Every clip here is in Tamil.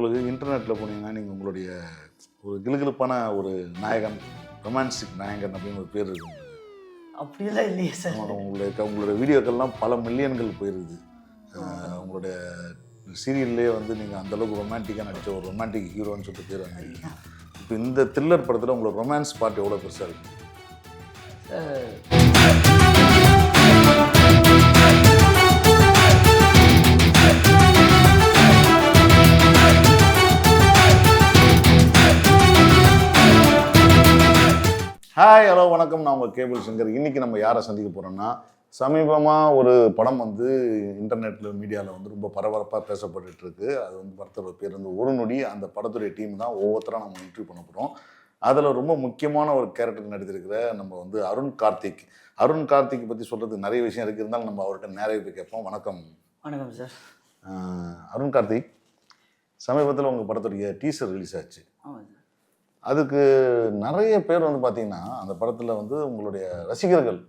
உங்களுக்கு இன்டர்நெட்டில் போனீங்கன்னா நீங்கள் உங்களுடைய ஒரு கிளுகிளுப்பான ஒரு நாயகன், ரொமான்டிக் நாயகன் அப்படின்னு ஒரு பேர் இருக்கு. அப்படியெல்லாம் இல்லையே சார். உங்களுடைய வீடியோக்கள்லாம் பல மில்லியன்கள் போயிருக்குது. உங்களுடைய சீரியல்லே வந்து நீங்கள் அந்தளவுக்கு ரொமான்டிக்காக நடித்த ஒரு ரொமான்டிக் ஹீரோன்னு சொல்லிட்டு பேர் வாங்கிருக்கீங்க. இப்போ இந்த த்ரில்லர் படத்தில் உங்களோட ரொமான்ஸ் பார்ட் எவ்வளோ பெருசாக இருக்குது? ஹாய், ஹலோ, வணக்கம். நான் உங்கள் கேபிள் சங்கர். இன்றைக்கி நம்ம யாரை சந்திக்க போகிறோம்னா, சமீபமாக ஒரு படம் வந்து இன்டர்நெட்டில் மீடியாவில் வந்து ரொம்ப பரபரப்பாக பேசப்பட்டு இருக்கு. அது வந்து படத்தோட பேர் வந்து ஒரு நொடி. அந்த படத்துடைய டீம் தான் ஒவ்வொருத்தராக நம்ம இன்டர்வியூ பண்ண போகிறோம். அதில் ரொம்ப முக்கியமான ஒரு கேரக்டர் நடித்திருக்கிற நம்ம வந்து அருண் கார்த்திக். அருண் கார்த்திக் பற்றி சொல்கிறதுக்கு நிறைய விஷயம் இருக்குது, இருந்தாலும் நம்ம அவர்கிட்ட நேரே போய் கேட்போம். வணக்கம். வணக்கம் சார். அருண் கார்த்திக், சமீபத்தில் உங்கள் படத்துடைய டீசர் ரிலீஸ் ஆச்சு. ஆமாம் சார். அதுக்கு நிறைய பேர் வந்து பார்த்தீங்கன்னா, அந்த படத்தில் வந்து உங்களுடைய ரசிகர்கள்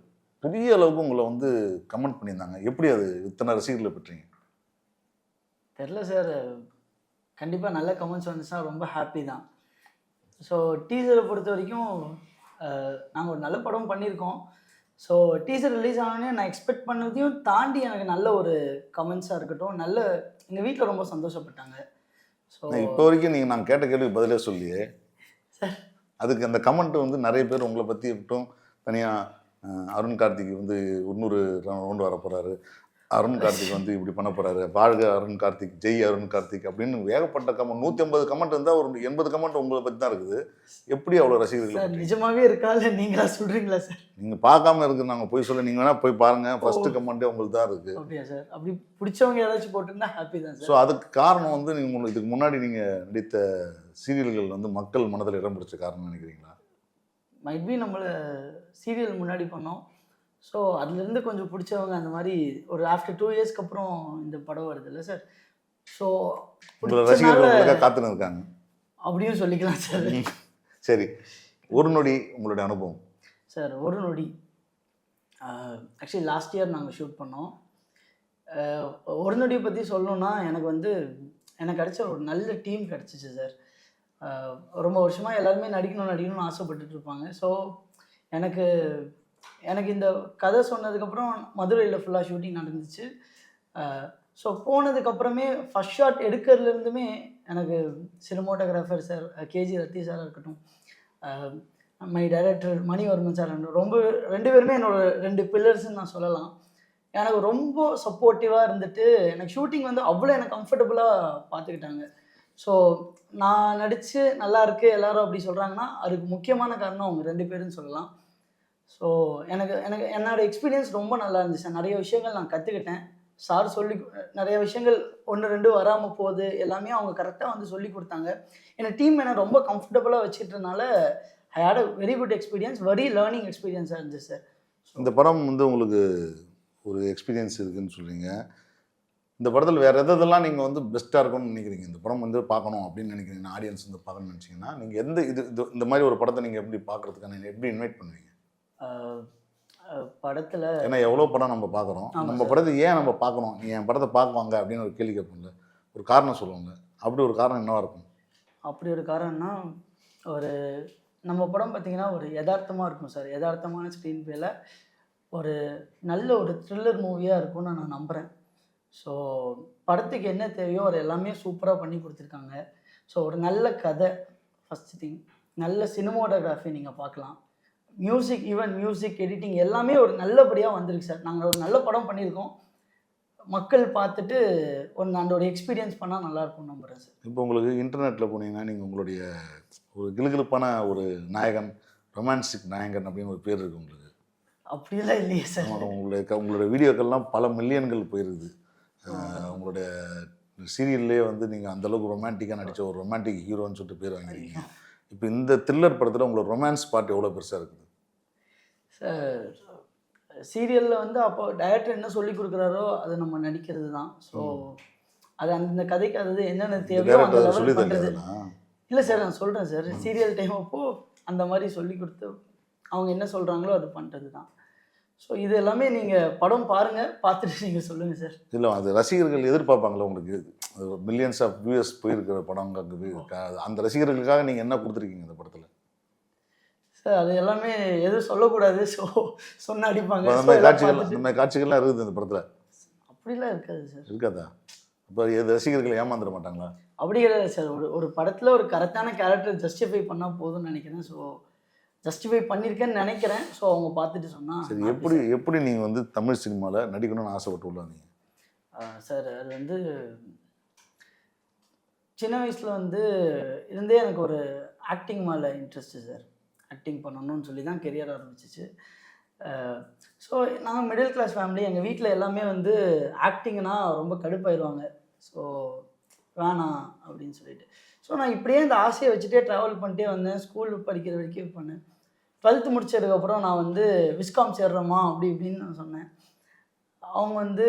பெரிய அளவுக்கு உங்களை வந்து கமெண்ட் பண்ணியிருந்தாங்க. எப்படி அது இத்தனை ரசிகர்களை பெற்றீங்க? தெரில சார், கண்டிப்பாக நல்ல கமெண்ட்ஸ் வந்துச்சுன்னா ரொம்ப ஹாப்பி தான். ஸோ டீசரை பொறுத்த வரைக்கும் நாங்கள் ஒரு நல்ல படம் பண்ணியிருக்கோம். ஸோ டீசர் ரிலீஸ் ஆனோடனே நான் எக்ஸ்பெக்ட் பண்ணதையும் தாண்டி எனக்கு நல்ல ஒரு கமெண்ட்ஸாக இருக்கட்டும், நல்ல எங்கள் வீட்டில் ரொம்ப சந்தோஷப்பட்டாங்க. ஸோ இப்போ வரைக்கும் நீங்கள் நான் கேட்ட கேள்வி பதிலே சொல்லியே சார், அதுக்கு அந்த கமெண்ட் வந்து நிறைய பேர் உங்களை பற்றி இருக்கட்டும், தனியாக அருண் கார்த்திக் வந்து 200 ரவுண்டு வர போகிறாரு, அருண் கார்த்திக் வந்து இப்படி பண்ண போகிறாரு, வாழ்க அருண் கார்த்திக், ஜெய் அருண் கார்த்திக் அப்படின்னு ஏகப்பட்ட கமெண்ட். 150 கமெண்ட் இருந்தால் ஒரு 80 கமெண்ட் உங்களை பற்றி தான் இருக்குது. எப்படி அவ்வளோ ரசிகர்கள்? சார் நிஜமாவே இருக்கா இல்லை நீங்களா சொல்கிறீங்களா சார்? நீங்கள் பார்க்காம இருக்கு, நாங்கள் போய் சொல்ல, நீங்கள் வேணால் போய் பாருங்கள். ஃபஸ்ட்டு கமெண்ட்டே உங்களுக்கு தான் இருக்குது. அப்படியா சார்? அப்படி பிடிச்சவங்க ஏதாச்சும் போட்டிருந்தா ஹாப்பி தான் சார். ஸோ அதுக்கு காரணம் வந்து நீங்கள் இதுக்கு முன்னாடி நீங்கள் நடித்த சீரியல்கள் வந்து மக்கள் மனதில் இடம் பிடிச்ச காரணம் நினைக்கிறீங்களா? மைட் பி நம்மளை சீரியல் முன்னாடி பண்ணோம். ஸோ அதுலேருந்து கொஞ்சம் பிடிச்சவங்க அந்த மாதிரி ஒரு ஆஃப்டர் 2 இயர்ஸ்க்கு அப்புறம் இந்த படம் வருது இல்லை சார். ஸோ ரசிகர்கள் காத்துன்னு இருக்காங்க அப்படியும் சொல்லிக்கலாம் சார். சரி, ஒரு நொடி உங்களுடைய அனுபவம் சார். ஒரு நொடி ஆக்சுவலி லாஸ்ட் இயர் நாங்கள் ஷூட் பண்ணோம். ஒரு நொடியை பற்றி சொல்லணுன்னா எனக்கு கிடைச்ச ஒரு நல்ல டீம் கிடச்சிச்சு சார். ரொம்ப வருஷமாக எல்லாருமே நடிக்கணும்னு ஆசைப்பட்டுட்டு இருப்பாங்க. ஸோ எனக்கு இந்த கதை சொன்னதுக்கப்புறம் மதுரையில் ஃபுல்லாக ஷூட்டிங் நடந்துச்சு. ஸோ போனதுக்கப்புறமே ஃபஸ்ட் ஷாட் எடுக்கிறதுலேருந்துமே எனக்கு cinematographer sir KG Rathi sir இருக்கட்டும், மை டைரக்டர் மணிவர்மன் சார், ரொம்ப 2 பேருமே என்னோட 2 பில்லர்ஸ்ன்னு நான் சொல்லலாம். எனக்கு ரொம்ப சப்போர்ட்டிவாக இருந்துட்டு எனக்கு ஷூட்டிங் வந்து அவ்வளோ எனக்கு கம்ஃபர்டபுளாக பார்த்துக்கிட்டாங்க. ஸோ நான் நடித்து நல்லா இருக்குது எல்லாரும் அப்படி சொல்கிறாங்கன்னா அதுக்கு முக்கியமான காரணம் அவங்க 2 பேருன்னு சொல்லலாம். ஸோ எனக்கு என்னோடய எக்ஸ்பீரியன்ஸ் ரொம்ப நல்லா இருந்துச்சு. நிறைய விஷயங்கள் நான் கற்றுக்கிட்டேன். சார் நிறைய விஷயங்கள் 1 2 வராமல் போகுது, எல்லாமே அவங்க கரெக்டாக வந்து சொல்லி கொடுத்தாங்க. என் டீம் என்னை ரொம்ப கம்ஃபர்டபுளாக வச்சுட்டனால I had a very good experience, very learning எக்ஸ்பீரியன்ஸாக இருந்துச்சு சார். இந்த படம் வந்து உங்களுக்கு ஒரு எக்ஸ்பீரியன்ஸ் இருக்குதுன்னு சொல்கிறீங்க. இந்த படத்தில் வேறு எதெல்லாம் நீங்கள் வந்து பெஸ்ட்டாக இருக்கும்னு நினைக்கிறீங்க? இந்த படம் வந்து பார்க்கணும் அப்படின்னு நினைக்கிறீங்கன்னா, ஆடியன்ஸ் வந்து பார்க்கணும்னு நினச்சிங்கன்னா நீங்கள் இந்த மாதிரி ஒரு படத்தை நீங்கள் எப்படி பார்க்குறதுக்கான எப்படி இன்வைட் பண்ணுவீங்க? படத்தில் ஏன்னா எவ்வளோ படம் நம்ம பார்க்குறோம், நம்ம படத்தை ஏன் நம்ம பார்க்கணும், நீ என் படத்தை பார்க்குவாங்க அப்படின்னு ஒரு கேள்வி கேட்போம்ல, ஒரு காரணம் சொல்லுவாங்க. அப்படி ஒரு காரணம் என்னவாக இருக்கும்? அப்படி ஒரு காரணம்னா, நம்ம படம் பார்த்திங்கன்னா ஒரு யதார்த்தமாக இருக்கும் சார். யதார்த்தமான ஸ்க்ரீன் பிளேயில் ஒரு நல்ல ஒரு த்ரில்லர் மூவியாக இருக்கும்னு நான் நம்புகிறேன். ஸோ படத்துக்கு என்ன தேவையோ அது எல்லாமே சூப்பராக பண்ணி கொடுத்துருக்காங்க. ஸோ ஒரு நல்ல கதை ஃபஸ்ட்டு திங், நல்ல சினிமோட்டோகிராஃபி நீங்கள் பார்க்கலாம், மியூசிக் எடிட்டிங் எல்லாமே ஒரு நல்லபடியாக வந்திருக்கு சார். நாங்கள் ஒரு நல்ல படம் பண்ணியிருக்கோம். மக்கள் பார்த்துட்டு அந்த ஒரு எக்ஸ்பீரியன்ஸ் பண்ணால் நல்லாயிருக்கும்னு நம்புகிறேன் சார். இப்போ உங்களுக்கு இன்டர்நெட்டில் போனீங்கன்னா நீங்கள் உங்களுடைய ஒரு கிளுகிளுப்பான ஒரு நாயகன், ரொமான்டிக் நாயகன் அப்படின்னு ஒரு பேர் இருக்குது உங்களுக்கு. அப்படியெல்லாம் இல்லையே சார். உங்களுடைய வீடியோக்கள்லாம் பல மில்லியன்கள் போயிருக்குது. உங்களுடைய சீரியல்லே வந்து நீங்கள் அந்தளவுக்கு ரொமான்டிக்காக நடித்த ஒரு ரொமான்டிக் ஹீரோன்னு சொல்லிட்டு பேர் வாங்கிருக்கீங்க. இப்போ இந்த த்ரில்லர் படத்தில் உங்களோட ரொமான்ஸ் பார்ட் எவ்வளோ பெருசாக இருக்குது சார்? சீரியலில் வந்து அப்போ டைரக்டர் என்ன சொல்லி கொடுக்குறாரோ அதை நம்ம நடிக்கிறது தான். ஸோ அது அந்த கதைக்கு அது என்னென்ன தேவையோ அந்த லெவல் பண்ணுறது இல்லை சார். நான் சொல்கிறேன் சார், சீரியல் டைம் அப்போது அந்த மாதிரி சொல்லி கொடுத்து அவங்க என்ன சொல்கிறாங்களோ அது பண்ணுறது தான். ஸோ இது எல்லாமே நீங்கள் படம் பாருங்கள், பார்த்துட்டு நீங்கள் சொல்லுங்கள் சார். இல்லை அது ரசிகர்கள் எதிர்பார்ப்பாங்களே உங்களுக்கு, மில்லியன்ஸ் ஆஃப் வியூஸ் போயிருக்கிற படம், அந்த ரசிகர்களுக்காக நீங்கள் என்ன கொடுத்துருக்கீங்க இந்த படத்தில்? சார் அது எல்லாமே எதுவும் சொல்லக்கூடாது. ஸோ சொன்ன அடிப்பாங்க. அந்த மாதிரி காட்சிகள், இந்த மாதிரி காட்சிகள்லாம் இருக்குது இந்த படத்தில்? அப்படிலாம் இருக்காது சார். இருக்காதா? இப்போ எது ரசிகர்களை ஏமாந்துட மாட்டாங்களா? அப்படி கிடையாது சார். ஒரு படத்தில் ஒரு கரெக்டான கேரக்டர் ஜஸ்டிஃபை பண்ணால் போதும்னு நினைக்கிறேன். ஸோ ஜஸ்டிஃபை பண்ணியிருக்கேன்னு நினைக்கிறேன். ஸோ அவங்க பார்த்துட்டு சொன்னால் சரி. எப்படி நீங்கள் வந்து தமிழ் சினிமாவில் நடிக்கணும்னு ஆசைப்பட்டு உள்ளாங்க சார்? அது வந்து சின்ன வயசில் வந்து இருந்தே எனக்கு ஒரு ஆக்டிங் மேலே இன்ட்ரெஸ்ட்டு சார். ஆக்டிங் பண்ணணும்னு சொல்லி தான் கெரியர் ஆரம்பிச்சிச்சு. ஸோ நாங்கள் மிடில் கிளாஸ் ஃபேமிலி. எங்கள் வீட்டில் எல்லாமே வந்து ஆக்டிங்னா ரொம்ப கடுப்பாயிருவாங்க. ஸோ வேணாம் அப்படின்னு சொல்லிட்டு. ஸோ நான் இப்படியே இந்த ஆசையை வச்சுட்டே ட்ராவல் பண்ணிட்டே வந்தேன். ஸ்கூல் படிக்கிற வரைக்கும் பண்ணேன். 12th முடிச்சதுக்கப்புறம் நான் வந்து விஸ்காம் சேர்றோமா அப்படி இப்படின்னு நான் சொன்னேன். அவங்க வந்து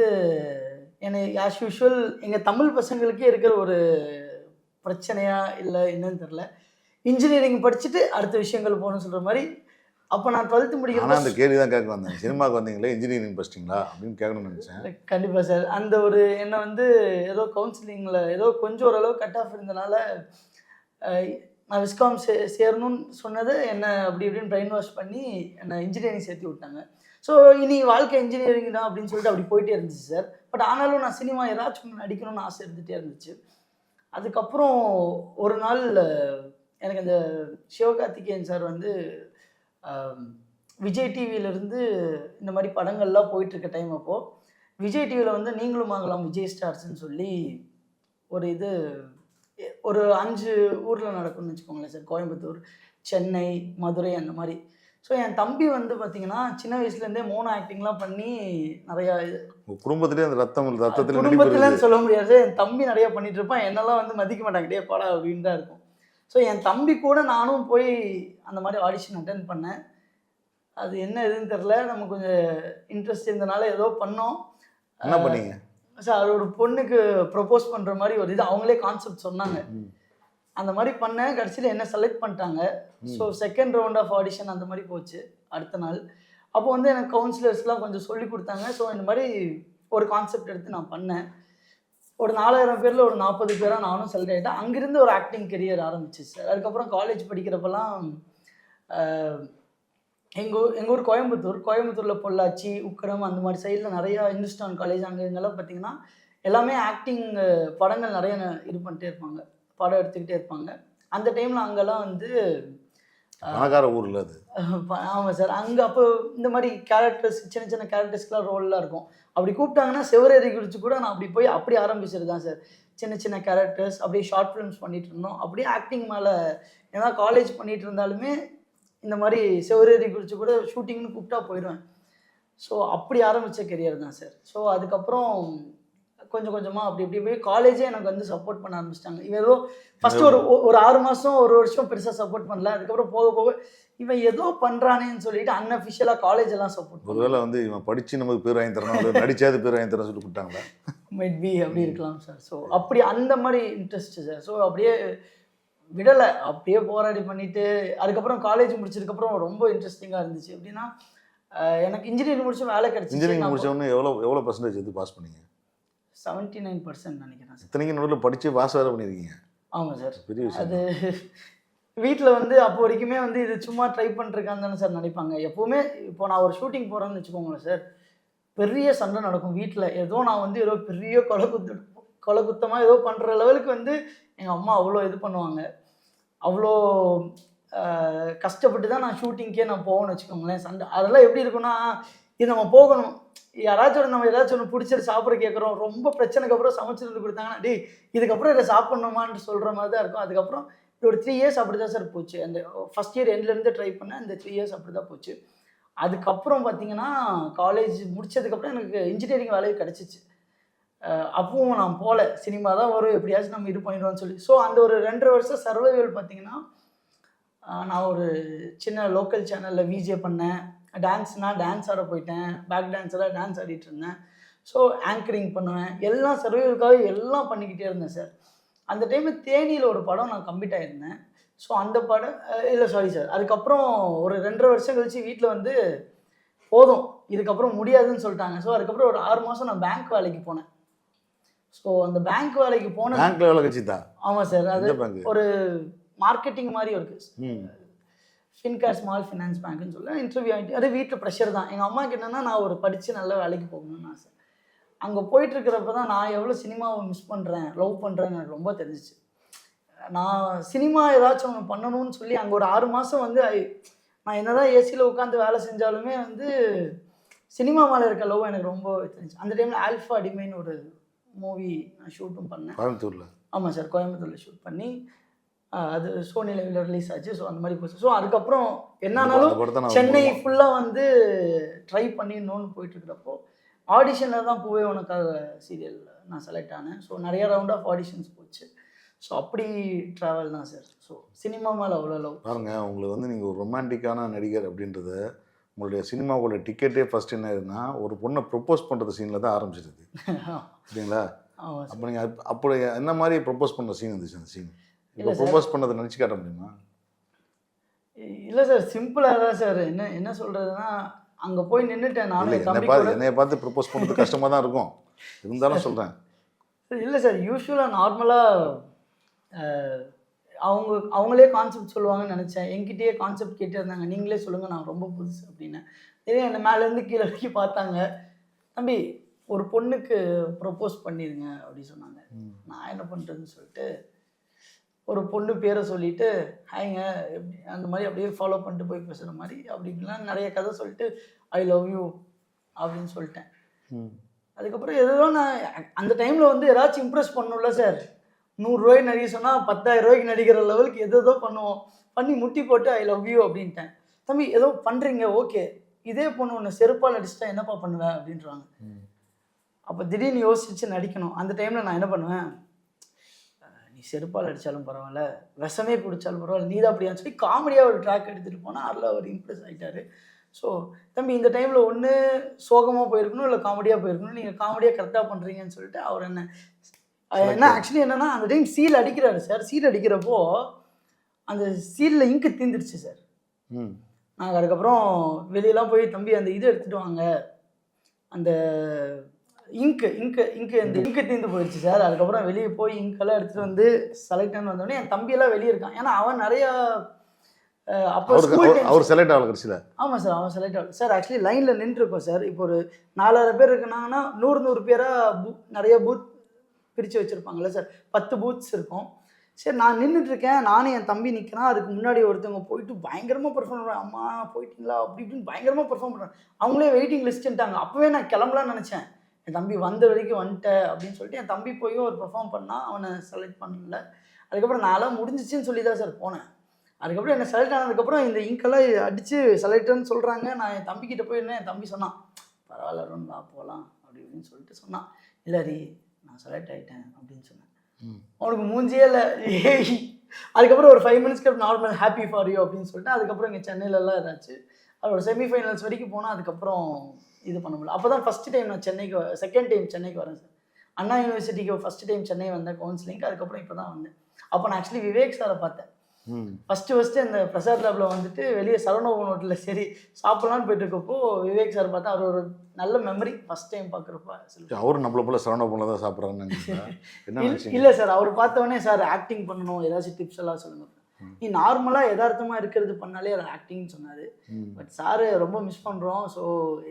என்னை ஆஸ் யூஷுவல் எங்கள் தமிழ் பசங்களுக்கே இருக்கிற ஒரு பிரச்சனையா இல்லை என்னன்னு தெரில, இன்ஜினியரிங் படிச்சுட்டு அடுத்த விஷயங்கள் போகணும்னு சொல்கிற மாதிரி. அப்போ நான் 12th முடிக்கிறேன். ஆனால் அந்த கேள்வி தான் கேட்க வந்தேன், சினிமாவுக்கு வந்தீங்களே இன்ஜினியரிங் படிச்சிட்டிங்களா அப்படின்னு கேட்கணும்னு நினச்சேன். கண்டிப்பாக சார். அந்த ஒரு என்னை வந்து ஏதோ கவுன்சிலிங்கில் ஏதோ கொஞ்சம் ஓரளவு கட் ஆஃப் இருந்தனால நான் விஸ்காம் சேரணும்னு சொன்னது என்னை அப்படி இப்படின்னு பிரெயின் வாஷ் பண்ணி என்னை இன்ஜினியரிங் சேர்த்து விட்டாங்க. ஸோ இனி வாழ்க்கை இன்ஜினியரிங் தான் அப்படின்னு சொல்லிட்டு அப்படி போயிட்டே இருந்துச்சு சார். பட் ஆனாலும் நான் சினிமா ஏதாச்சும் ஒன்று நடிக்கணும்னு ஆசை இருந்துகிட்டே இருந்துச்சு. அதுக்கப்புறம் ஒரு நாள் எனக்கு அந்த சிவகார்த்திகேயன் சார் வந்து விஜய் டிவியிலேருந்து இந்த மாதிரி படங்கள்லாம் போயிட்டுருக்க டைம் அப்போது விஜய் டிவியில் வந்து நீங்களும் ஆகலாம் விஜய் ஸ்டார்ஸ்ன்னு சொல்லி ஒரு இது ஒரு 5 ஊரில் நடக்கும்னு வச்சுக்கோங்களேன் சார். கோயம்புத்தூர், சென்னை, மதுரை அந்த மாதிரி. ஸோ என் தம்பி வந்து பார்த்தீங்கன்னா சின்ன வயசுலேருந்தே மோனோ ஆக்டிங்லாம் பண்ணி நிறையா குடும்பத்திலே அந்த ரத்தத்தில் குடும்பத்தில்னு சொல்ல முடியாது. என் தம்பி நிறையா பண்ணிட்டு இருப்பான். என்னெல்லாம் வந்து மதிக்க மாட்டாங்க, டே பாடா அப்படின்னு தான் இருக்கும். ஸோ என் தம்பி கூட நானும் போய் அந்த மாதிரி ஆடிஷன் அட்டென்ட் பண்ணேன். அது என்ன எதுன்னு தெரில, நம்ம கொஞ்சம் இன்ட்ரெஸ்ட் இருந்தனால ஏதோ பண்ணோம். என்ன பண்ணீங்க சார்? அது ஒரு பொண்ணுக்கு ப்ரப்போஸ் பண்ணுற மாதிரி ஒரு இது அவங்களே கான்செப்ட் சொன்னாங்க. அந்த மாதிரி பண்ணேன். கடைசியில் என்ன செலக்ட் பண்ணிட்டாங்க. So second round of audition அந்த மாதிரி போச்சு அடுத்த நாள். அப்போ வந்து எனக்கு கவுன்சிலர்ஸ்லாம் கொஞ்சம் சொல்லி கொடுத்தாங்க. ஸோ இந்த மாதிரி ஒரு கான்செப்ட் எடுத்து நான் பண்ணேன். ஒரு 4000 பேரில் ஒரு 40 பேராக நானும் செலக்ட் ஆகிட்டேன். அங்கேருந்து ஒரு ஆக்டிங் கெரியர் ஆரம்பிச்சிச்சு சார். அதுக்கப்புறம் காலேஜ் படிக்கிறப்பெல்லாம் எங்கள் ஊர் கோயம்புத்தூரில் பொள்ளாச்சி, உக்கடம் அந்த மாதிரி சைடில் நிறையா இந்துஸ்தான் காலேஜ் அங்கே இங்கெல்லாம் பார்த்தீங்கன்னா எல்லாமே ஆக்டிங் படங்கள் நிறைய இது பண்ணிட்டே இருப்பாங்க, படம் எடுத்துக்கிட்டே இருப்பாங்க. அந்த டைமில் அங்கெல்லாம் வந்து பணக்கார ஊரில் அது. ஆமாம் சார். அங்கே அப்போ இந்த மாதிரி கேரக்டர்ஸ் சின்ன சின்ன கேரக்டர்ஸ்க்கெலாம் ரோல்லாம் இருக்கும். அப்படி கூப்பிட்டாங்கன்னா செவரேறி குறித்து கூட நான் அப்படி போய் அப்படி ஆரம்பிச்சது தான் சார். சின்ன சின்ன கேரக்டர்ஸ் அப்படியே ஷார்ட் ஃபிலிம்ஸ் பண்ணிகிட்டு இருந்தோம். அப்படியே ஆக்டிங் மேலே ஏன்னா காலேஜ் பண்ணிகிட்டு இருந்தாலுமே இந்த மாதிரி செவரேறி குறித்து கூட ஷூட்டிங்னு கூப்பிட்டா போயிடுவேன். ஸோ அப்படி ஆரம்பித்த கெரியர் தான் சார். ஸோ அதுக்கப்புறம் கொஞ்சம் கொஞ்சமாக அப்படி இப்படி போய் காலேஜே எனக்கு வந்து சப்போர்ட் பண்ண ஆரம்பிச்சிட்டாங்க. இவன் ஏதோ ஃபஸ்ட்டு ஒரு 6 மாதம் 1 வருஷம் பெருசாக சப்போர்ட் பண்ணல. அதுக்கப்புறம் போக போக இவன் ஏதோ பண்ணுறானேன்னு சொல்லிட்டு அன்அஃபிஷியலாக காலேஜ் எல்லாம் சப்போர்ட். ஒருவேளை வந்து இவன் படித்து நமக்கு பேர் வாங்கி தரணும், நடிச்சாது பேர் வாங்கி தரணும் சொல்லி கொடுத்தாங்களா? மைட் பி அப்படி இருக்கலாம் சார். ஸோ அப்படி அந்த மாதிரி இன்ட்ரெஸ்ட் சார். ஸோ அப்படியே விடலை, அப்படியே போராடி பண்ணிவிட்டு அதுக்கப்புறம் காலேஜ் முடிச்சதுக்கப்புறம் ரொம்ப இன்ட்ரெஸ்டிங்காக இருந்துச்சு. எப்படின்னா எனக்கு இன்ஜினியரிங் முடிச்சு வேலை கிடச்சி. இன்ஜினியரிங் முடிச்சவொன்னே எவ்வளோ பர்சன்டேஜ் எடுத்து பாஸ் பண்ணீங்க? 79% நினைக்கிறேன் சார். இத்தனைக்கு நடுவில் படித்து பாஸ் வேறு பண்ணியிருக்கீங்க. ஆமாம் சார். பெரிய விஷயம். அது வீட்டில் வந்து அப்போ வரைக்குமே வந்து இது சும்மா ட்ரை பண்ணிருக்கான்னு தானே சார் நினைப்பாங்க. எப்போவுமே இப்போ நான் ஒரு ஷூட்டிங் போகிறேன்னு வச்சுக்கோங்களேன் சார், பெரிய சண்டை நடக்கும் வீட்டில். ஏதோ நான் வந்து ஏதோ பெரிய கொலை குத்தமாக ஏதோ பண்ணுற லெவலுக்கு வந்து எங்கள் அம்மா அவ்வளோ இது பண்ணுவாங்க. அவ்வளோ கஷ்டப்பட்டு தான் நான் ஷூட்டிங்க்கே நான் போகணும்னு வச்சுக்கோங்களேன். சண்டை அதெல்லாம் எப்படி இருக்குன்னா, இது நம்ம போகணும், யாராச்சும் நம்ம ஏதாச்சும் ஒன்று பிடிச்சிட்டு சாப்பிட கேட்குறோம், ரொம்ப பிரச்சனைக்கு அப்புறம் சமைச்சு வந்து கொடுத்தாங்கன்னா டேய் இதுக்கப்புறம் இதை சாப்பிட்ணுமான்னு சொல்கிற மாதிரி தான் இருக்கும். அதுக்கப்புறம் ஒரு 3 இயர்ஸ் அப்படி தான் சார் போச்சு. அந்த ஃபஸ்ட் இயர் எண்ட்லேருந்து ட்ரை பண்ணேன். அந்த 3 இயர்ஸ் அப்படி தான் போச்சு. அதுக்கப்புறம் பார்த்தீங்கன்னா காலேஜ் முடித்ததுக்கப்புறம் எனக்கு இன்ஜினியரிங் வேலையை கிடச்சிச்சு. அப்பவும் நான் போகல, சினிமா தான் வரும் எப்படியாச்சும் நம்ம இது பண்ணிடுவோம்னு சொல்லி. ஸோ அந்த ஒரு 2.5 வருஷம் சர்வைவல் பார்த்தீங்கன்னா நான் ஒரு சின்ன லோக்கல் சேனலில் விஜே பண்ணேன். டான்ஸ் ஆட போயிட்டேன். பேக் டான்ஸராக டான்ஸ் ஆடிட்டு இருந்தேன். ஸோ ஆங்கரிங் பண்ணுவேன். எல்லாம் சர்வைவலுக்காக எல்லாம் பண்ணிக்கிட்டே இருந்தேன் சார். அந்த டைமில் தேனியில் ஒரு படம் நான் கம்ப்ளீட் ஆகிருந்தேன். ஸோ அந்த படம் இல்லை சாரி சார். அதுக்கப்புறம் ஒரு 2.5 வருஷம் கழிச்சு வீட்டில் வந்து போதும் இதுக்கப்புறம் முடியாதுன்னு சொல்லிட்டாங்க. ஸோ அதுக்கப்புறம் ஒரு 6 மாதம் நான் பேங்க் வேலைக்கு போனேன். ஸோ அந்த பேங்க் வேலைக்கு போன பேங்க்ல வேலை கட்சிதா? ஆமாம் சார். அது எந்த பேங்க்? ஒரு மார்க்கெட்டிங் மாதிரி இருக்குது. ம். ஃபின்கேர் ஸ்மால் ஃபினான்ஸ் பேங்க்னு சொல்ல இன்டர்வியூ ஆகிட்டு அது வீட்டில் ப்ரெஷர் தான். எங்கள் அம்மாவுக்கு என்னென்னா நான் ஒரு படித்து நல்ல வேலைக்கு போகணும்னு ஆசை. அங்கே போயிட்டுருக்கிறப்ப தான் நான் எவ்வளோ சினிமாவை மிஸ் பண்ணுறேன், லவ் பண்ணுறேன்னு எனக்கு ரொம்ப தெரிஞ்சிச்சு. நான் சினிமா ஏதாச்சும் ஒன்று பண்ணணும்னு சொல்லி அங்கே ஒரு 6 மாதம் வந்து நான் என்ன தான் ஏசியில் உட்காந்து வேலை செஞ்சாலுமே வந்து சினிமா மேலே இருக்க லவ் எனக்கு ரொம்ப தெரிஞ்சிச்சு. அந்த டைமில் ஆல்ஃபா அடிமைன்னு ஒரு மூவி நான் ஷூட்டும் பண்ணேன் கோயம்புத்தூரில். ஆமாம் சார், கோயம்புத்தூரில் ஷூட் பண்ணி அது சோனி லைவில் ரிலீஸ் ஆச்சு. ஸோ அந்த மாதிரி போச்சு. ஸோ அதுக்கப்புறம் என்னானாலும் சென்னை ஃபுல்லாக வந்து ட்ரை பண்ணிடணும்னு போயிட்டுருக்கிறப்போ ஆடிஷனில் தான் பூவே உனக்காக சீரியல் நான் செலக்ட் ஆனேன். ஸோ நிறைய ரவுண்ட் ஆஃப் ஆடிஷன்ஸ் போச்சு. ஸோ அப்படி ட்ராவல் தான் சார். ஸோ சினிமா மேலே அவ்வளோ லவ். பாருங்க, உங்களுக்கு வந்து நீங்கள் ஒரு ரொமான்டிக்கான நடிகர் அப்படின்றத உங்களுடைய சினிமாவோட டிக்கெட்டே ஃபர்ஸ்ட் என்ன ஆகுதுன்னா ஒரு பொண்ணை ப்ரொப்போஸ் பண்ணுறது சீனில் தான் ஆரம்பிச்சிருது சரிங்களா? ஆமாம். அப்போ நீங்கள் அப்போ என்ன மாதிரி ப்ரொப்போஸ் பண்ணுற சீன் இருந்துச்சு அந்த சீன்? இப்போ ப்ரொப்போஸ் பண்ணதை நினச்சி காட்ட முடியுமா? இல்லை சார், சிம்பிளாக தான் சார். என்ன சொல்கிறதுனா அங்கே போய் நின்றுட்டேன் நானும். என்னைய பார்த்து ப்ரொப்போஸ் பண்ணுறது கஷ்டமாக தான் இருக்கும், இருந்தாலும் சொல்கிறேன். இல்லை சார், யூஸ்வலாக நார்மலாக அவங்களே கான்செப்ட் சொல்லுவாங்கன்னு நினச்சேன். என்கிட்டயே கான்செப்ட் கேட்டே இருந்தாங்க, நீங்களே சொல்லுங்கள் நான் ரொம்ப புதுசு அப்படின்னு. இதே என்னை மேலேருந்து கீழே வரைக்கும் பார்த்தாங்க. தம்பி ஒரு பொண்ணுக்கு ப்ரொப்போஸ் பண்ணிடுங்க அப்படின்னு சொன்னாங்க. நான் என்ன பண்ணுறதுன்னு சொல்லிட்டு ஒரு பொண்ணு பேரை சொல்லிவிட்டு ஹாய்ங்க எப்படி அந்த மாதிரி அப்படியே ஃபாலோ பண்ணிட்டு போய் பேசுகிற மாதிரி அப்படி இப்படிலாம் நிறைய கதை சொல்லிட்டு ஐ லவ் யூ அப்படின்னு சொல்லிட்டேன். அதுக்கப்புறம் எதோ நான் அந்த டைமில் வந்து ஏதாச்சும் இம்ப்ரெஸ் பண்ணணும்ல சார். 100 ரூபாய்க்கு நடிக்க சொன்னால் 10,000 ரூபாய்க்கு நடிக்கிற லெவலுக்கு எதோ பண்ணுவோம். பண்ணி முட்டி போட்டு ஐ லவ் யூ அப்படின்ட்டேன். தம்பி ஏதோ பண்ணுறீங்க ஓகே, இதே பொண்ணு ஒன்று செருப்பால் அடிச்சுட்டா என்னப்பா பண்ணுவேன் அப்படின்றாங்க. அப்போ திடீர்னு யோசிச்சு நடிக்கணும். அந்த டைமில் நான் என்ன பண்ணுவேன், நீ செருப்பால் அடித்தாலும் பரவாயில்ல, விஷமே குடித்தாலும் பரவாயில்ல, நீ தான் அப்படியான்னு சொல்லி காமெடியாக ஒரு ட்ராக் எடுத்துகிட்டு போனால் அதில் அவர் இம்ப்ரெஸ் ஆகிட்டார். ஸோ தம்பி இந்த டைமில் ஒன்று சோகமாக போயிருக்கணும் இல்லை காமெடியாக போயிருக்கணும், நீங்கள் காமெடியாக கரெக்டாக பண்ணுறீங்கன்னு சொல்லிட்டு அவர் என்ன ஆக்சுவலி என்னென்னா அந்த டைம் சீல் அடிக்கிறாரு சார். சீல் அடிக்கிறப்போ அந்த சீலில் இங்கு தீந்துருச்சு சார். நாங்கள் அதுக்கப்புறம் வெளியெல்லாம் போய் தம்பி அந்த இது எடுத்துகிட்டு வாங்க, அந்த இங்கு அந்த இங்கு தீர்ந்து போயிடுச்சு சார். அதுக்கப்புறம் வெளியே போய் இங்கெல்லாம் எடுத்துகிட்டு வந்து செலக்டானு வந்தோடனே என் தம்பியெல்லாம் வெளியே இருக்கான். ஏன்னா அவன் நிறையா அப்போ அவர் செலக்ட் ஆகல கடைசியில். ஆமாம் சார், அவன் செலக்ட் ஆகல சார். ஆக்சுவலி லைனில் நின்றுருக்கோம் சார். இப்போ ஒரு 4000 பேர் இருக்குனாங்கன்னா 100 பேராக நிறைய பூத் பிரித்து வச்சுருப்பாங்கள்ல சார், 10 பூத்ஸ் இருக்கும். சரி நான் நின்றுட்டுருக்கேன், நானும் என் தம்பி நிற்கிறேன். அதுக்கு முன்னாடி ஒருத்தவங்க போயிட்டு பயங்கரமாக பெர்ஃபார்ம் பண்ணுறேன். அம்மா போயிட்டீங்களா அப்படி இப்படின்னு பயங்கரமாக பெர்ஃபார்ம் பண்ணுறேன். அவங்களே வெயிட்டிங் லிஸ்ட்டுன்ட்டாங்க. அப்போவே நான் கிளம்பலான்னு நினச்சேன். என் தம்பி வந்த வரைக்கும் வந்துட்டேன் அப்படின்னு சொல்லிட்டு என் தம்பி போய் ஒரு பெர்ஃபார்ம் பண்ணால் அவனை செலக்ட் பண்ணல. அதுக்கப்புறம் நான்லாம் முடிஞ்சிச்சின்னு சொல்லி தான் சார் போனேன். அதுக்கப்புறம் என்னை செலக்ட் ஆனதுக்கப்புறம் இந்த இங்கெல்லாம் அடித்து செலக்டர்னு சொல்கிறாங்க. நான் என் தம்பிக்கிட்ட போயிருந்தேன். என் தம்பி சொன்னான், பரவாயில்ல அருண் வா போகலாம் அப்படி இப்படின்னு சொல்லிட்டு சொன்னான். இல்லை ரீ நான் செலக்ட் ஆகிட்டேன் அப்படின்னு சொன்னேன். அவனுக்கு மூஞ்சியே இல்லை. அதுக்கப்புறம் ஒரு 5 மினிட்ஸ்க்கு நார்மல் ஹாப்பி ஃபார் யூ அப்படின்னு சொல்லிட்டு அதுக்கப்புறம் இங்கே சென்னையிலலாம் ஏதாச்சு அதோட செமிஃபைனல்ஸ் வரைக்கும் போனால் அதுக்கப்புறம் இது பண்ண முடியல. அப்போ தான் ஃபஸ்ட்டு டைம் நான் சென்னைக்கு செகண்ட் டைம் சென்னைக்கு வரேன் சார். அண்ணா யூனிவர்சிட்டிக்கு ஃபஸ்ட்டு டைம் சென்னை வந்தேன் கவுன்சிலிங்க்கு. அதுக்கப்புறம் இப்போ தான் வந்தேன். அப்போ நான் ஆக்சுவலி விவேக் சாரை பார்த்தேன். ஃபஸ்ட்டு அந்த பிரசாத் லேபில் வந்துட்டு வெளியே சரவணபவன் ஹோட்டலில் சரி சாப்பிட்லான்னு போயிட்டு இருக்கப்போ விவேக் சார் பார்த்தா அவர் ஒரு நல்ல மெமரி. ஃபஸ்ட் டைம் பார்க்குறப்ப அவரு நம்மள போல சரவணபவனில் தான் சாப்பிட்றாங்கன்னு இல்லை சார். அவர் பார்த்தவொடனே சார் ஆக்டிங் பண்ணணும், ஏதாச்சும் டிப்ஸ் எல்லாம் சொல்லுங்கள், நீ நார்மலாக யதார்த்தமாக இருக்கிறது பண்ணாலே அது ஆக்டிங்னு சொன்னார். பட் சாரு ரொம்ப மிஸ் பண்ணுறோம். ஸோ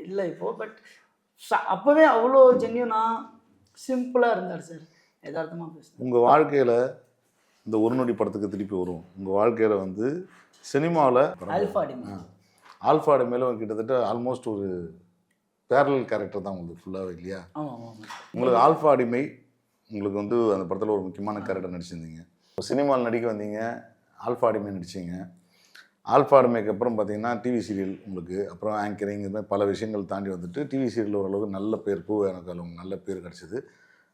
இல்லை இப்போது பட் அப்போவே அவ்வளோ ஜென்யூனாக சிம்பிளாக இருந்தார் சார், யதார்த்தமாக பேசுகிறேன். உங்கள் வாழ்க்கையில் இந்த ஒரு நொடி படத்துக்கு திருப்பி வரும். உங்கள் வாழ்க்கையில் வந்து சினிமாவில் ஆல்ஃபா அடிமையில் கிட்டத்தட்ட ஆல்மோஸ்ட் ஒரு பேரல் கேரக்டர் தான் உங்களுக்கு ஃபுல்லாகவே இல்லையா? உங்களுக்கு ஆல்ஃபா அடிமை உங்களுக்கு வந்து அந்த படத்தில் ஒரு முக்கியமான கேரக்டர் நடிச்சிருந்தீங்க. சினிமாவில் நடிக்க வந்தீங்க, ஆல்ஃபா அடிமை நடிச்சிங்க. ஆல்ஃபா அடிமைக்கு அப்புறம் பார்த்தீங்கன்னா டிவி சீரியல் உங்களுக்கு, அப்புறம் ஆங்கரிங், இது மாதிரி பல விஷயங்கள் தாண்டி வந்துட்டு டிவி சீரியல் ஓரளவுக்கு நல்ல பேர் எனக்கு அதில் நல்ல பேர் கிடச்சிது.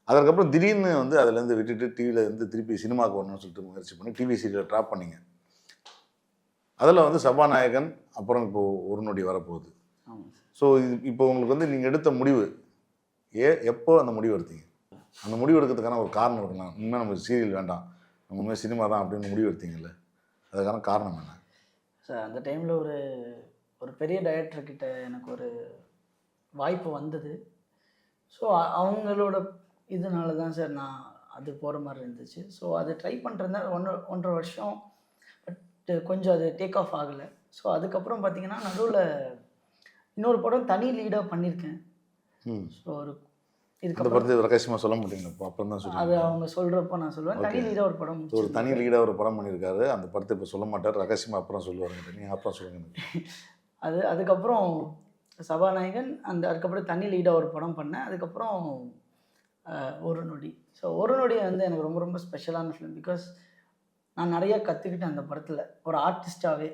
அதுக்கப்புறம் திடீர்னு வந்து அதுலேருந்து விட்டுட்டு டிவியில் வந்து திருப்பி சினிமாவுக்கு வரணும்னு சொல்லிட்டு முயற்சி பண்ணி டிவி சீரியலை ட்ராப் பண்ணிங்க. அதில் வந்து சபாநாயகன், அப்புறம் இப்போது ஒரு நொடி வரப்போகுது. ஸோ இப்போ உங்களுக்கு வந்து நீங்கள் எடுத்த முடிவு எப்போ அந்த முடிவு எடுத்தீங்க? அந்த முடிவு எடுக்கிறதுக்கான ஒரு காரணம் இருக்கலாம். உண்மையாக நமக்கு சீரியல் வேண்டாம், நம்ம உண்மையாக சினிமா தான் அப்படின்னு முடிவு எடுத்தீங்கல்ல, அதுக்கான காரணம் என்ன சார்? அந்த டைமில் ஒரு பெரிய டைரக்டர்கிட்ட எனக்கு ஒரு வாய்ப்பு வந்தது. ஸோ அவங்களோட இதனால தான் சார் நான் அது போகிற மாதிரி இருந்துச்சு. ஸோ அது ட்ரை பண்ணிருந்தேன் 1.5 வருஷம். பட் கொஞ்சம் அது டேக் ஆஃப் ஆகலை. ஸோ அதுக்கப்புறம் பார்த்தீங்கன்னா நடுவில் இன்னொரு படம் தனி லீடாக பண்ணியிருக்கேன். ஸோ ஒரு அந்த இதுக்கப்புறம் படத்தை ரகசியமாக சொல்ல மாட்டீங்களா? அப்புறம் தான் அது சொல்லி அவங்க சொல்கிறப்போ நான் சொல்லுவேன். தனி லீடாக ஒரு படம் ஒரு முடிச்சிருக்கேன். தனி லீடாக ஒரு படம் பண்ணியிருக்காரு. அந்த படத்தை இப்போ சொல்ல மாட்டார், ரகசியமாக அப்புறம் சொல்லுவாருங்க. நீங்கள் அப்புறம் சொல்லுங்க எனக்கு. அதுக்கப்புறம் சபாநாயகன் அதுக்கப்புறம் தனி லீடாக ஒரு படம் பண்ணேன். அதுக்கப்புறம் ஒரு நொடி. ஸோ ஒரு நொடி வந்து எனக்கு ரொம்ப ரொம்ப ஸ்பெஷலான ஃபிலிம். பிகாஸ் நான் நிறைய கற்றுக்கிட்டேன் அந்த படத்தில் ஒரு ஆர்டிஸ்டாகவே.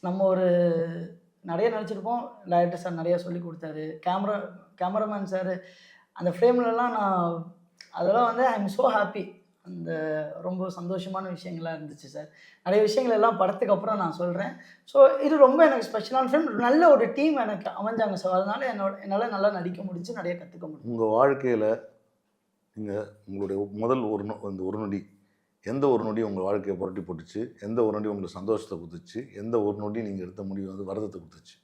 நம்ம ஒரு நிறைய நினச்சிருப்போம். டைரக்டர் சார் நிறையா சொல்லி கொடுத்தாரு. கேமராமேன் சார் அந்த ஃப்ரேம்லலாம் நான் அதெல்லாம் வந்து ஐ எம் ஸோ ஹாப்பி. அந்த ரொம்ப சந்தோஷமான விஷயங்களாக இருந்துச்சு சார். நிறைய விஷயங்கள் எல்லாம் படத்துக்கு அப்புறம் நான் சொல்கிறேன். ஸோ இது ரொம்ப எனக்கு ஸ்பெஷலான ஃபிலிம். நல்ல ஒரு டீம் எனக்கு அமைஞ்சாங்க சார். அதனால என்னால் நல்லா நடிக்க முடிஞ்சு, நிறைய கற்றுக்க முடியும். உங்கள் வாழ்க்கையில் நீங்கள் உங்களுடைய முதல் இந்த ஒரு நொடி, எந்த ஒரு நொடி உங்கள் வாழ்க்கையை புரட்டி போட்டுச்சு? எந்த ஒரு நொடி உங்களுக்கு சந்தோஷத்தை கொடுத்துச்சு? எந்த ஒரு நொடி நீங்கள் எடுத்த முடிவு வந்து வருத்தத்தை கொடுத்துச்சு?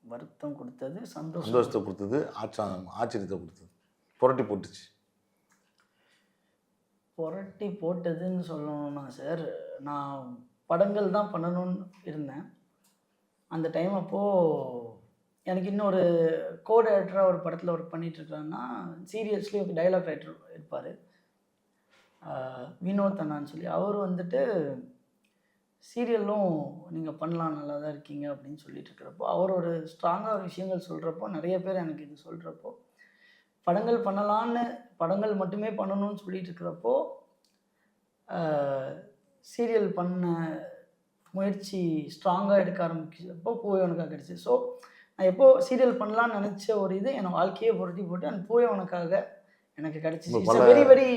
வருத்தம் கொடுத்தது, சந்தோஷத்தை கொடுத்தது, ஆச்சரியத்தை கொடுத்தது, புரட்டி போட்டுச்சு. புரட்டி போட்டதுன்னு சொல்லணும்னா சார், நான் படங்கள் தான் பண்ணணும்னு இருந்தேன் அந்த டைம். அப்போது எனக்கு இன்னொரு கோ டைரக்டராக ஒரு படத்தில் ஒர்க் பண்ணிகிட்ருக்கேன்னா, சீரியஸ்லி ஒரு டைலாக் ரைட்டர் இருப்பார், வினோத் அண்ணான்னு சொல்லி. அவர் வந்துட்டு சீரியலும் நீங்கள் பண்ணலாம், நல்லா தான் இருக்கீங்க அப்படின்னு சொல்லிட்டு இருக்கிறப்போ, அவர் ஒரு ஸ்ட்ராங்காக ஒரு விஷயங்கள் சொல்கிறப்போ, நிறைய பேர் எனக்கு இது சொல்கிறப்போ, படங்கள் பண்ணலான்னு, படங்கள் மட்டுமே பண்ணணும்னு சொல்லிட்டு இருக்கிறப்போ, சீரியல் பண்ண முயற்சி ஸ்ட்ராங்காக எடுக்க ஆரம்பிச்சப்போ பூவே கிடச்சி. ஸோ நான் எப்போது சீரியல் பண்ணலான்னு நினச்ச ஒரு இது என் வாழ்க்கையை புரட்டி போட்டு அந்த பூவே உனக்காக எனக்கு கிடச்சிச்சு. It's very very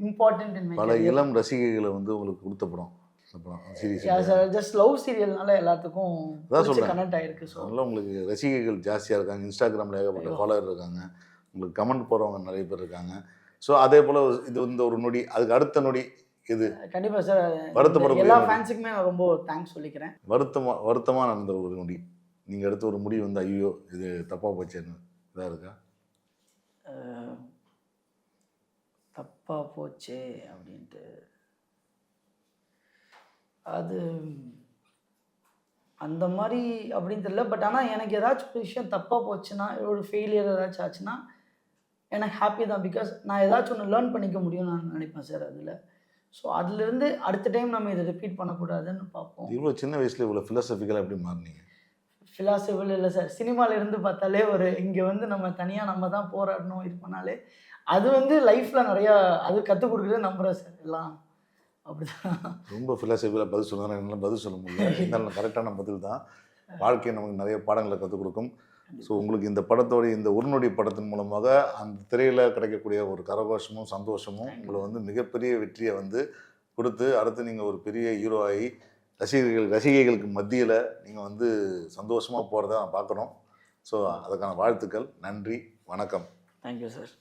important in my பல இளம் ரசிகைகளை வந்து உங்களுக்கு கொடுத்த படம் சார். ஜஸ்ட் லவ் சீரியல்னால எல்லாத்துக்கும் கனெக்ட் ஆகிருக்கு. ஸோ அதனால உங்களுக்கு ரசிகைகள் ஜாஸ்தியாக இருக்காங்க. இன்ஸ்டாகிராமில் ஏகப்பட்ட ஃபாலோவர் இருக்காங்க, உங்களுக்கு கமெண்ட் போகிறவங்க நிறைய பேர் இருக்காங்க. ஸோ அதே போல் இது இந்த ஒரு நொடி, அதுக்கு அடுத்த நொடி இது கண்டிப்பாக சார். வருத்தப்பட எல்லா ஃபேன்ஸுக்குமே நான் ரொம்ப தேங்க்ஸ் சொல்லிக்கிறேன். வருத்தமாக நடந்த ஒரு நொடி, நீங்கள் எடுத்த ஒரு முடிவு வந்து ஐயோ இது தப்பாக போச்சேன்னு இதாக இருக்கா? தப்பாக போச்சே அப்படின்ட்டு அது அந்த மாதிரி அப்படின்னு தெரியல. பட் ஆனால் எனக்கு ஏதாச்சும் ஒரு விஷயம் தப்பாக போச்சுன்னா, ஒரு ஃபெயிலியர் ஏதாச்சும் ஆச்சுன்னா எனக்கு ஹாப்பி தான். பிகாஸ் நான் ஏதாச்சும் ஒன்று லேர்ன் பண்ணிக்க முடியும்னு நான் நினைப்பேன் சார் அதில். ஸோ அதுலேருந்து அடுத்த டைம் நம்ம இதை ரிப்பீட் பண்ணக்கூடாதுன்னு பார்ப்போம். இவ்வளோ சின்ன வயசில் இவ்வளோ ஃபிலாசபிக்கலாக எப்படி மாறினீங்க? ஃபிலாசபிள் இல்லை சார். சினிமாவில் இருந்து பார்த்தாலே ஒரு இங்கே வந்து நம்ம தனியாக நம்ம தான் போராடணும் இது பண்ணாலே அது வந்து லைஃப்பில் நிறையா அது கற்றுக் கொடுக்குறது நம்புகிறேன் சார். எல்லாம் அப்படிதான். ரொம்ப ஃபிலாசபிக்கலாக பதில் சொல்லுங்க, என்னால் பதில் சொல்ல முடியல. இருந்தாலும் கரெக்டான பதில் தான். வாழ்க்கை நமக்கு நிறைய பாடங்களை கற்றுக் கொடுக்கும். ஸோ உங்களுக்கு இந்த படத்தோடைய இந்த உருநொடி படத்தின் மூலமாக அந்த திரையில் கிடைக்கக்கூடிய ஒரு கரகோஷமும் சந்தோஷமும் உங்களை வந்து மிகப்பெரிய வெற்றியை வந்து கொடுத்து, அடுத்து நீங்கள் ஒரு பெரிய ஹீரோ ஆகி ரசிகைகளுக்கு மத்தியில் நீங்கள் வந்து சந்தோஷமாக போகிறத நான் பார்க்குறோம். ஸோ அதுக்கான வாழ்த்துக்கள். நன்றி, வணக்கம். Thank you sir.